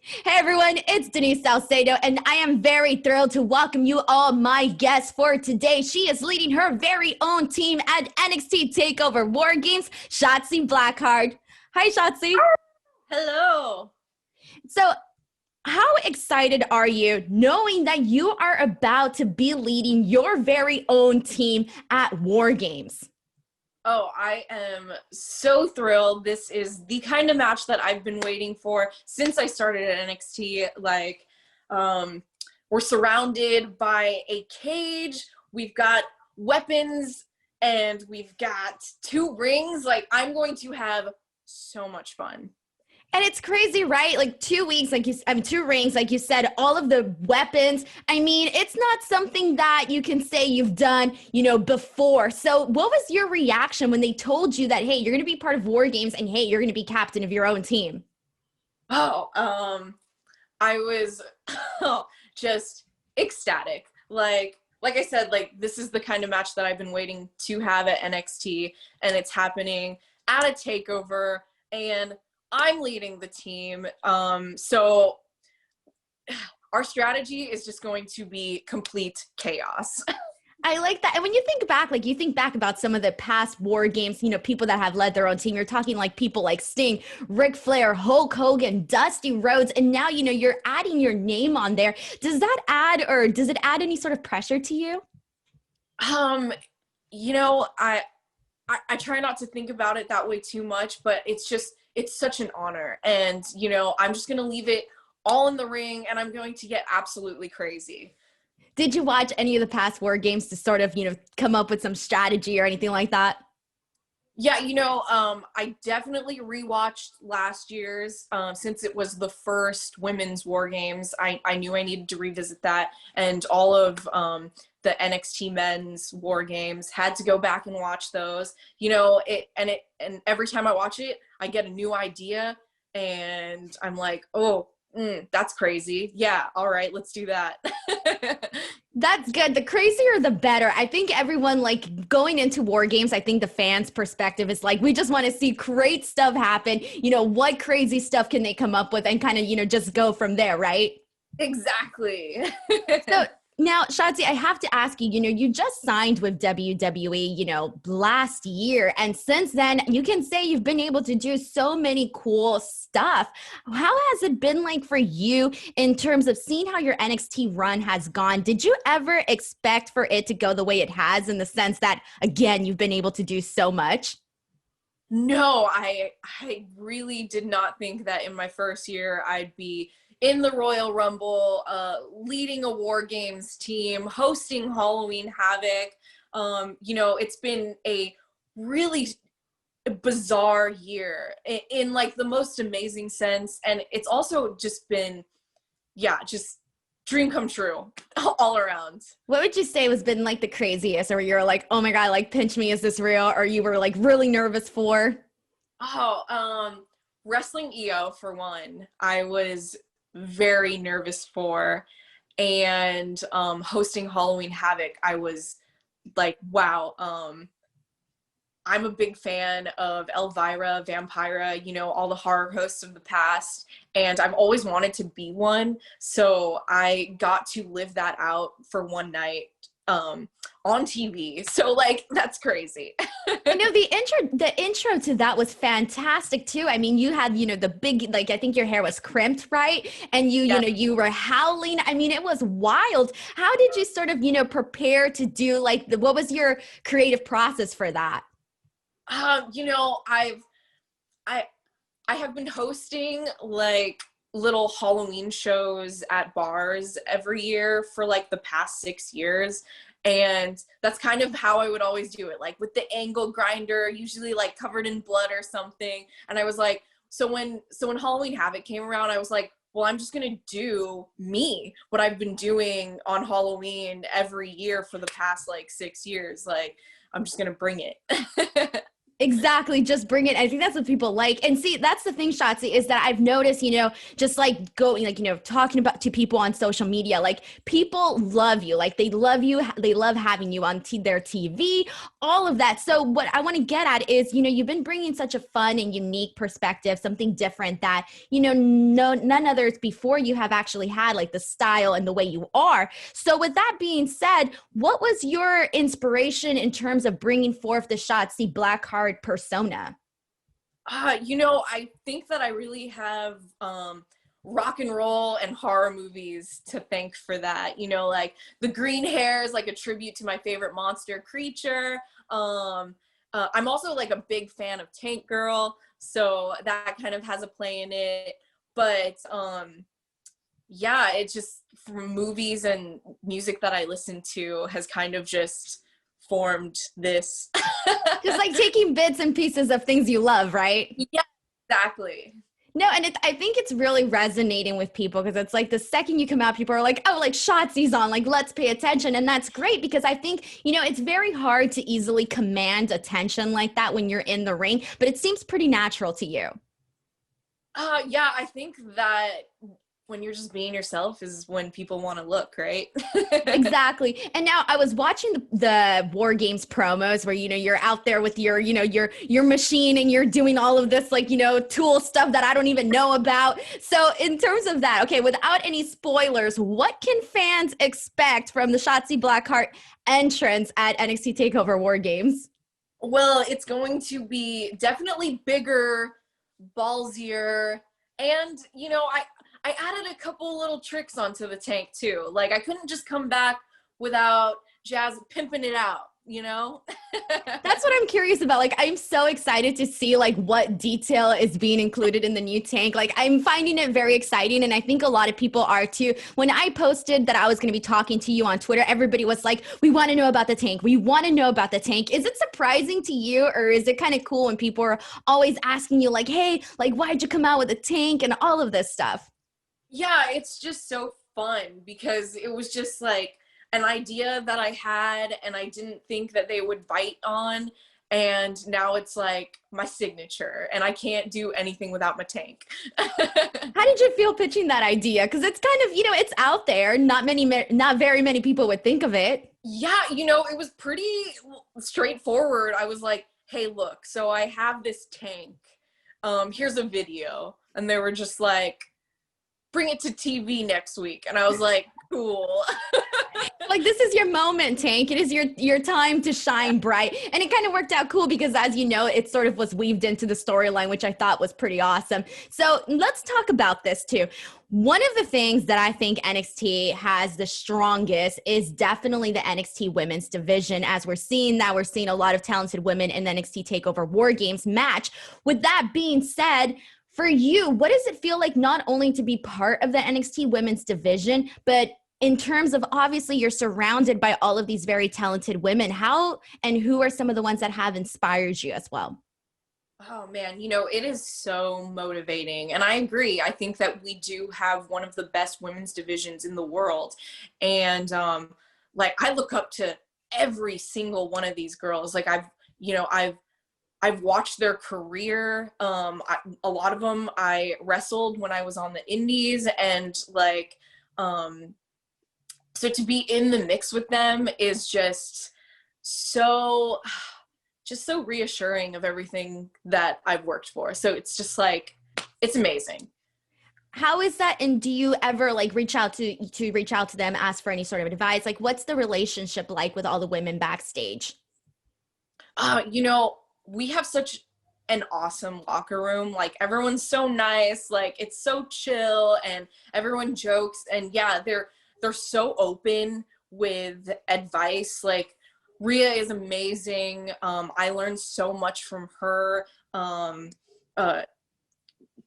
Hey everyone, it's Denise Salcedo, and I am very thrilled to welcome you all my guests for today. She is leading her very own team at NXT Takeover WarGames, Shotzi Blackheart. Hi, Shotzi. Hello. So, how excited are you knowing that you are about to be leading your very own team at WarGames? Oh, I am so thrilled. This is the kind of match that I've been waiting for since I started at NXT. We're surrounded by a cage. We've got weapons and we've got two rings. I'm going to have so much fun. And it's crazy, right? Like 2 weeks, 2 rings, like you said, all of the weapons. I mean, it's not something that you can say you've done, before. So what was your reaction when they told you that, hey, you're going to be part of War Games and hey, you're going to be captain of your own team? I was just ecstatic. Like I said, this is the kind of match that I've been waiting to have at NXT, and it's happening at a takeover, and I'm leading the team. So our strategy is just going to be complete chaos. I like that. And when you think back about some of the past War Games, people that have led their own team, you're talking like people like Sting, Ric Flair, Hulk Hogan, Dusty Rhodes, and now, you're adding your name on there. Does it add any sort of pressure to you? I try not to think about it that way too much, but it's such an honor. And, I'm just going to leave it all in the ring, and I'm going to get absolutely crazy. Did you watch any of the past War Games to sort of, come up with some strategy or anything like that? Yeah, I definitely rewatched last year's since it was the first women's War Games. I knew I needed to revisit that, and all of the NXT men's War Games, had to go back and watch those. And every time I watch it, I get a new idea, and I'm like, oh, that's crazy. Yeah, all right, let's do that. That's good. The crazier, the better. I think everyone going into War Games, I think the fans' perspective is we just want to see great stuff happen. What crazy stuff can they come up with and kind of, just go from there, right? Exactly. So now, Shotzi, I have to ask you, you just signed with WWE, last year. And since then, you can say you've been able to do so many cool stuff. How has it been like for you in terms of seeing how your NXT run has gone? Did you ever expect for it to go the way it has, in the sense that, again, you've been able to do so much? No, I really did not think that in my first year I'd be in the Royal Rumble, leading a War Games team, hosting Halloween Havoc. It's been a really bizarre year in the most amazing sense. And it's also just been, just dream come true all around. What would you say has been the craziest, or you're like, oh my God, pinch me, is this real? Or you were really nervous for? Wrestling EO for one. I was very nervous for, and hosting Halloween Havoc, I was like, wow. I'm a big fan of Elvira, Vampira, all the horror hosts of the past, and I've always wanted to be one, so I got to live that out for one night on TV. So that's crazy. The intro to that was fantastic too. I mean, you had, the big, I think your hair was crimped, right? And you were howling. I mean, it was wild. How did you sort of, prepare to do what was your creative process for that? I have been hosting little Halloween shows at bars every year for the past 6 years. And that's kind of how I would always do it, with the angle grinder, usually covered in blood or something. And I was like, so when Halloween Havoc came around, I was like, well, I'm just going to do me, what I've been doing on Halloween every year for the past 6 years. I'm just going to bring it. Exactly. Just bring it. I think that's what people like. And see, that's the thing, Shotzi, is that I've noticed, just like going, like, talking about to people on social media, like people love you. Like they love you. They love having you on their TV, all of that. So what I want to get at is, you've been bringing such a fun and unique perspective, something different that, none others before you have actually had, like the style and the way you are. So with that being said, what was your inspiration in terms of bringing forth the Shotzi Blackheart persona? I think that I really have rock and roll and horror movies to thank for that. Like the green hair is like a tribute to my favorite monster creature. I'm also like a big fan of Tank Girl, so that kind of has a play in it. But yeah, it's just from movies and music that I listen to has kind of just formed this. Just like taking bits and pieces of things you love, right? Yeah, exactly. No, and I think it's really resonating with people because it's like the second you come out, people are like, oh, like Shotzi's on, like let's pay attention. And that's great because I think, it's very hard to easily command attention like that when you're in the ring, but it seems pretty natural to you. Yeah, I think that when you're just being yourself is when people want to look, right? Exactly. And now I was watching the War Games promos where, you're out there with your machine and you're doing all of this, like, tool stuff that I don't even know about. So in terms of that, okay, without any spoilers, what can fans expect from the Shotzi Blackheart entrance at NXT Takeover WarGames? Well, it's going to be definitely bigger, ballsier, and, I added a couple little tricks onto the tank too. Like I couldn't just come back without Jazz pimping it out, That's what I'm curious about. Like, I'm so excited to see like what detail is being included in the new tank. Like, I'm finding it very exciting. And I think a lot of people are too. When I posted that I was going to be talking to you on Twitter, everybody was like, we want to know about the tank. We want to know about the tank. Is it surprising to you or is it kind of cool when people are always asking you like, hey, like, why'd you come out with a tank and all of this stuff? Yeah, it's just so fun because it was just like an idea that I had and I didn't think that they would bite on. And now it's like my signature and I can't do anything without my tank. How did you feel pitching that idea? Because it's kind of, it's out there. Not very many people would think of it. Yeah, it was pretty straightforward. I was like, hey, look, so I have this tank. Here's a video. And they were just like, bring it to TV next week. And I was like, cool. Like, this is your moment, Tank. It is your time to shine bright. And it kind of worked out cool because, as you know, it sort of was weaved into the storyline, which I thought was pretty awesome. So let's talk about this too. One of the things that I think NXT has the strongest is definitely the NXT Women's Division. As we're seeing a lot of talented women in the NXT Takeover WarGames match. With that being said, for you, what does it feel like not only to be part of the NXT Women's Division, but in terms of obviously you're surrounded by all of these very talented women. How and who are some of the ones that have inspired you as well? Oh man, it is so motivating. And I agree. I think that we do have one of the best women's divisions in the world. And like I look up to every single one of these girls. Like I've watched their career. A lot of them I wrestled when I was on the indies and like so to be in the mix with them is just so reassuring of everything that I've worked for. So it's just like, it's amazing. How is that? And do you ever like reach out to them, ask for any sort of advice? Like, what's the relationship like with all the women backstage? We have such an awesome locker room. Like everyone's so nice. Like it's so chill and everyone jokes. And yeah, they're so open with advice. Like Rhea is amazing. I learned so much from her.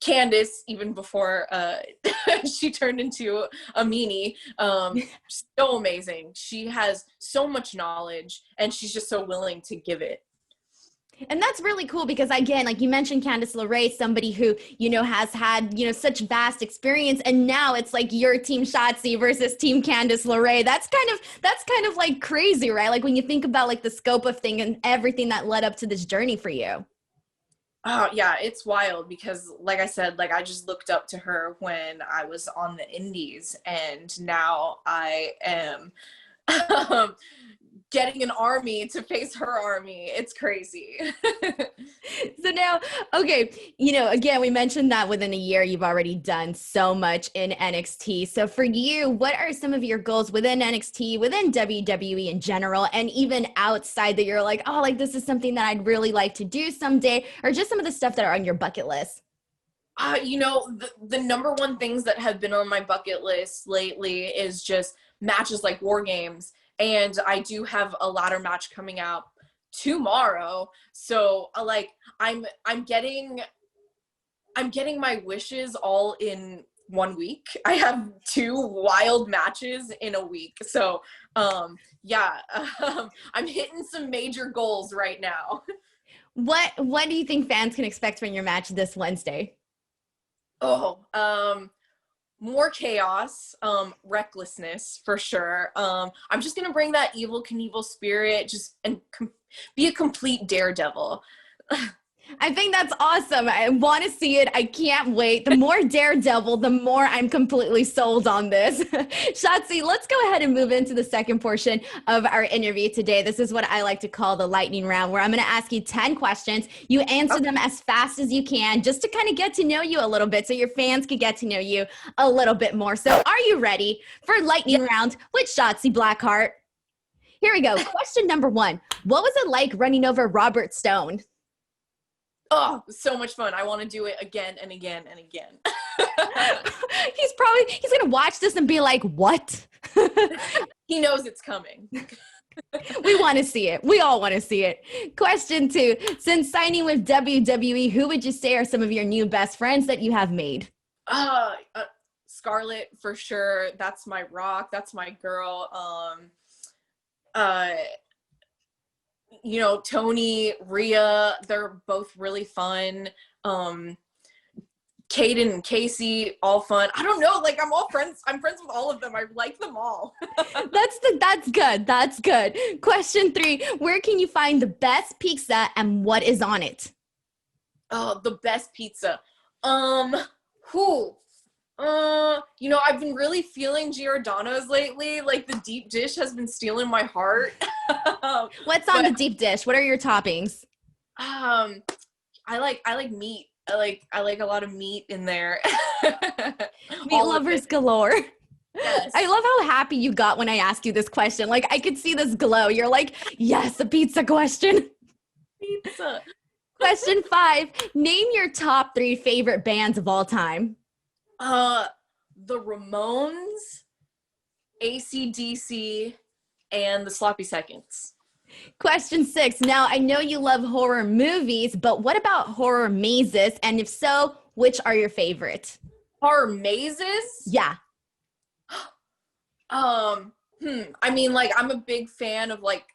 Candace, even before she turned into a meanie, so amazing. She has so much knowledge and she's just so willing to give it. And that's really cool because, again, like you mentioned, Candice LeRae, somebody who, has had, such vast experience. And now it's like your team Shotzi versus team Candice LeRae. That's kind of like crazy, right? Like when you think about like the scope of thing and everything that led up to this journey for you. Oh yeah, it's wild because like I said, like I just looked up to her when I was on the indies, and now I am getting an army to face her army. It's crazy. So now, okay, again, we mentioned that within a year, you've already done so much in NXT. So for you, what are some of your goals within NXT, within WWE in general, and even outside that you're like, oh, like this is something that I'd really like to do someday, or just some of the stuff that are on your bucket list? The number one things that have been on my bucket list lately is just matches like WarGames. And I do have a ladder match coming out tomorrow. So like I'm getting my wishes all in 1 week. I have 2 wild matches in a week. So yeah, I'm hitting some major goals right now. What do you think fans can expect from your match this Wednesday? More chaos, recklessness for sure. I'm just gonna bring that Evel Knievel spirit, and be a complete daredevil. I think that's awesome. I want to see it. I can't wait. The more Daredevil, the more I'm completely sold on this. Shotzi, let's go ahead and move into the second portion of our interview today. This is what I like to call the lightning round, where I'm going to ask you 10 questions. You answer them as fast as you can, just to kind of get to know you a little bit so your fans can get to know you a little bit more. So are you ready for lightning round with Shotzi Blackheart? Here we go. Question number 1. What was it like running over Robert Stone? Oh, so much fun. I want to do it again and again and again. He's going to watch this and be like, what? He knows it's coming. We want to see it. We all want to see it. Question 2. Since signing with WWE, who would you say are some of your new best friends that you have made? Scarlett, for sure. That's my rock. That's my girl. Tony, Rhea, they're both really fun. Kaden and Casey, all fun. I don't know, like I'm friends with all of them. I like them all. That's good. That's good. Question 3, where can you find the best pizza and what is on it? Oh, the best pizza. I've been really feeling Giordano's lately. Like the deep dish has been stealing my heart. What's on the deep dish? What are your toppings? I like meat. I like a lot of meat in there. Meat lovers galore. Yes. I love how happy you got when I asked you this question. Like I could see this glow. You're like, yes, a pizza question. Pizza. Question 5, name your top 3 favorite bands of all time. The Ramones, AC/DC, and the Sloppy Seconds. Question 6. Now, I know you love horror movies, but what about horror mazes? And if so, which are your favorite? Horror mazes? Yeah. I mean, like, I'm a big fan of like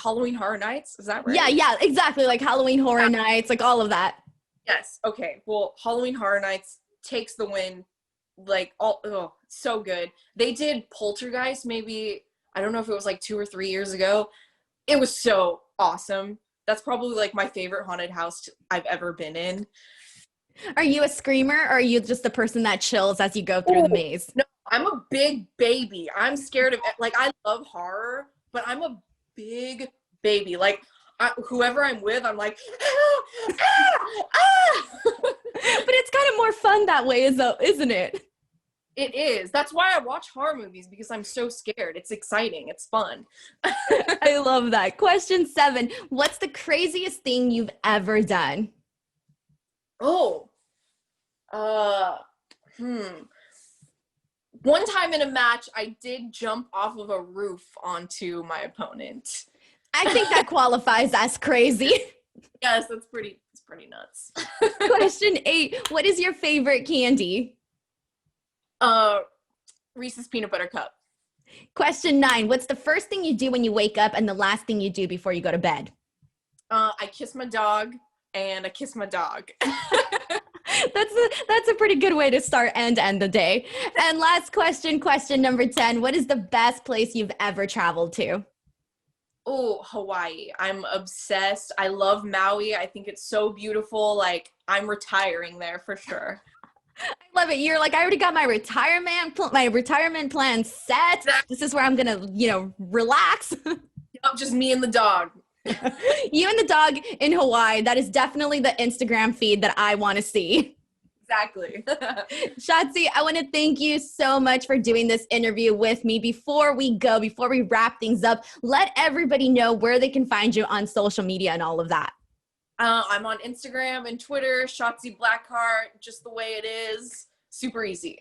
Halloween Horror Nights. Is that right? Yeah, exactly. Like Halloween Horror Nights, like all of that. Yes. Okay. Well, Halloween Horror Nights takes the win. So good. They did Poltergeist maybe, I don't know if it was like 2 or 3 years ago. It was so awesome. That's probably like my favorite haunted house I've ever been in. Are you a screamer or are you just the person that chills as you go through the maze? No, I'm a big baby. I'm scared of I love horror, but I'm a big baby. Like whoever I'm with, I'm like, ah, ah, ah. But it's kind of more fun that way, isn't it? It is. That's why I watch horror movies, because I'm so scared. It's exciting. It's fun. I love that. Question 7. What's the craziest thing you've ever done? One time in a match, I did jump off of a roof onto my opponent. I think that qualifies as crazy. Yes, it's pretty nuts. Question 8. What is your favorite candy? Reese's Peanut Butter Cup. Question 9. What's the first thing you do when you wake up and the last thing you do before you go to bed? I kiss my dog and I kiss my dog. That's a pretty good way to start and end the day. And last question number 10. What is the best place you've ever traveled to? Oh, Hawaii. I'm obsessed. I love Maui. I think it's so beautiful. Like, I'm retiring there for sure. I love it. You're like, I already got my retirement plan set. This is where I'm going to, relax. Yep, just me and the dog. You and the dog in Hawaii. That is definitely the Instagram feed that I want to see. Exactly. Shotzi, I want to thank you so much for doing this interview with me. Before we wrap things up, let everybody know where they can find you on social media and all of that. I'm on Instagram and Twitter, Shotzi Blackheart, just the way it is. Super easy.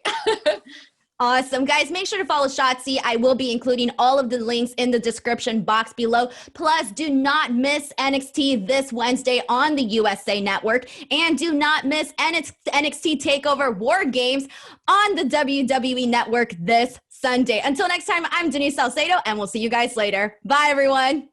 Awesome. Guys, make sure to follow Shotzi. I will be including all of the links in the description box below. Plus, do not miss NXT this Wednesday on the USA Network. And do not miss NXT Takeover WarGames on the WWE Network this Sunday. Until next time, I'm Denise Salcedo, and we'll see you guys later. Bye, everyone.